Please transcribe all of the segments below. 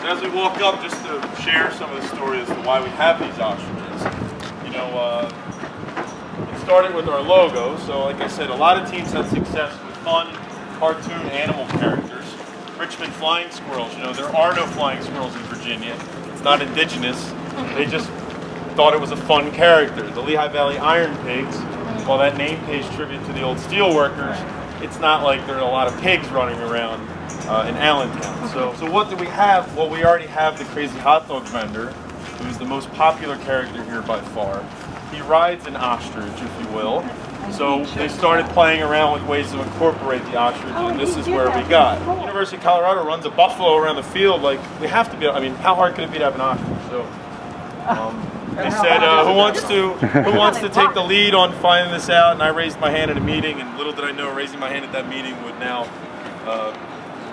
So as we walk up, just to share some of the story as to why we have these ostriches. You know, it started with our logo. So like I said, a lot of teams have success with fun, cartoon animal characters. Richmond flying squirrels. You know, there are no flying squirrels in Virginia. It's not indigenous. They just thought it was a fun character. The Lehigh Valley Iron Pigs, while that name pays tribute to the old steel workers, it's not like there are a lot of pigs running around in Allentown. So what do we have? Well, we already have the crazy hot dog vendor, who's the most popular character here by far. He rides an ostrich, if you will. So they started playing around with ways to incorporate the ostrich, and this is where we got. University of Colorado runs a buffalo around the field. Like, we have to be, I mean, how hard could it be to have an ostrich? So they said, who wants to take the lead on finding this out? And I raised my hand at a meeting, and little did I know raising my hand at that meeting would now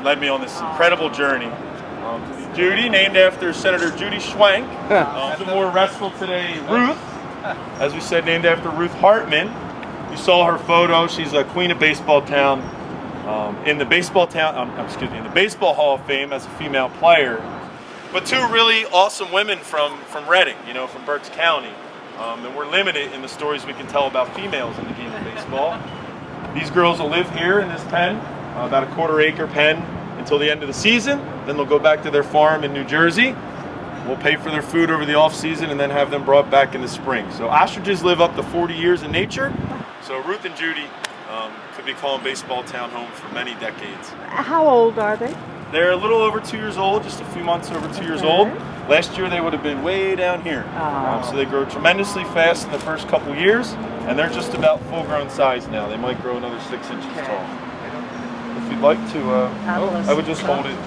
led me on this incredible journey. Judy, named after Senator Judy Schwank. The more restful today, Ruth, as we said, named after Ruth Hartman. You saw her photo. She's a queen of baseball town. In the baseball in the Baseball Hall of Fame as a female player. But two really awesome women from Reading, you know, from Berks County. And we're limited in the stories we can tell about females in the game of baseball. These girls will live here in this pen, about a quarter-acre pen, until the end of the season. Then they'll go back to their farm in New Jersey. We'll pay for their food over the off-season and then have them brought back in the spring. So ostriches live up to 40 years in nature. So Ruth and Judy could be calling baseball town home for many decades. How old are they? They're a little over 2 years old, just a few months over 2 years old. Last year they would have been way down here. So they grow tremendously fast in the first couple years, and they're just about full-grown size now. They might grow another 6 inches tall. If you'd like to, I would just hold it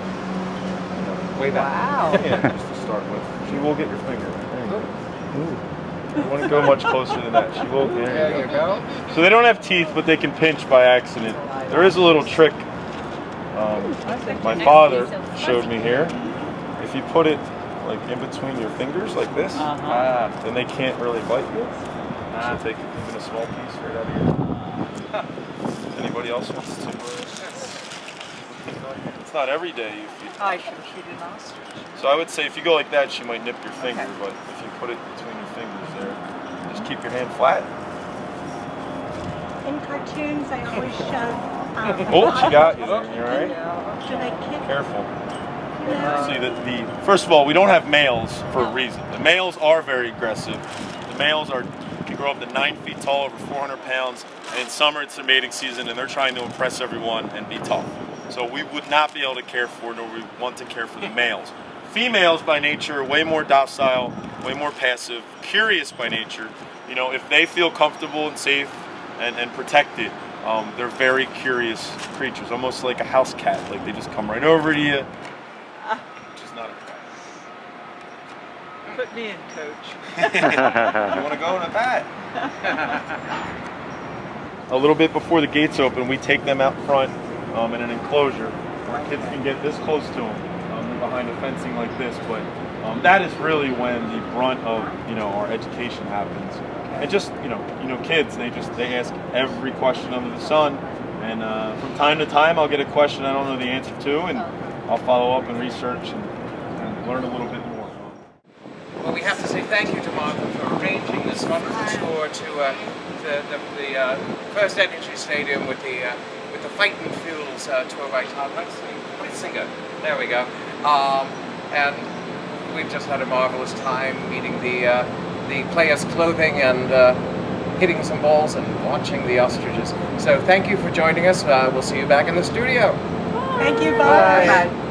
way back. Wow. Yeah, just to start with. She will get your finger. There you go. You don't want to go much closer than that. She will. There you go. So they don't have teeth, but they can pinch by accident. There is a little trick my father showed me here. If you put it like in between your fingers like this, then they can't really bite you. So take even a small piece right out of here. Anybody else wants to? It's not every day you feed them. I should feed an ostrich. So I would say if you go like that, she might nip your finger, but if you put it between your fingers there, just keep your hand flat. In cartoons, I always show. Oh, she got you there. You all right? Should I kick? Careful. See, first of all, we don't have males for a reason. The males are very aggressive. The males can grow up to 9 feet tall, over 400 pounds, and in summer it's the mating season, and they're trying to impress everyone and be tough. So we would not be able to care for, nor we want to care for the males. Females by nature are way more docile, way more passive, curious by nature. You know, if they feel comfortable and safe and protected, they're very curious creatures, almost like a house cat. Like they just come right over to you, which is not a problem. Put me in, coach. You want to go in a bat? A little bit before the gates open, we take them out front in an enclosure where kids can get this close to them. They're behind a fencing like this, but that is really when the brunt of our education happens. And just kids, they ask every question under the sun, and from time to time I'll get a question I don't know the answer to, and I'll follow up and research and learn a little bit more. Well, we have to say thank you to Martha for arranging this wonderful tour to the First Energy Stadium with the Fightin Phils tour by Todd Singer. There we go. And we've just had a marvelous time meeting the players' clothing and hitting some balls and watching the ostriches. So thank you for joining us. We'll see you back in the studio. Thank you. Bye. Bye.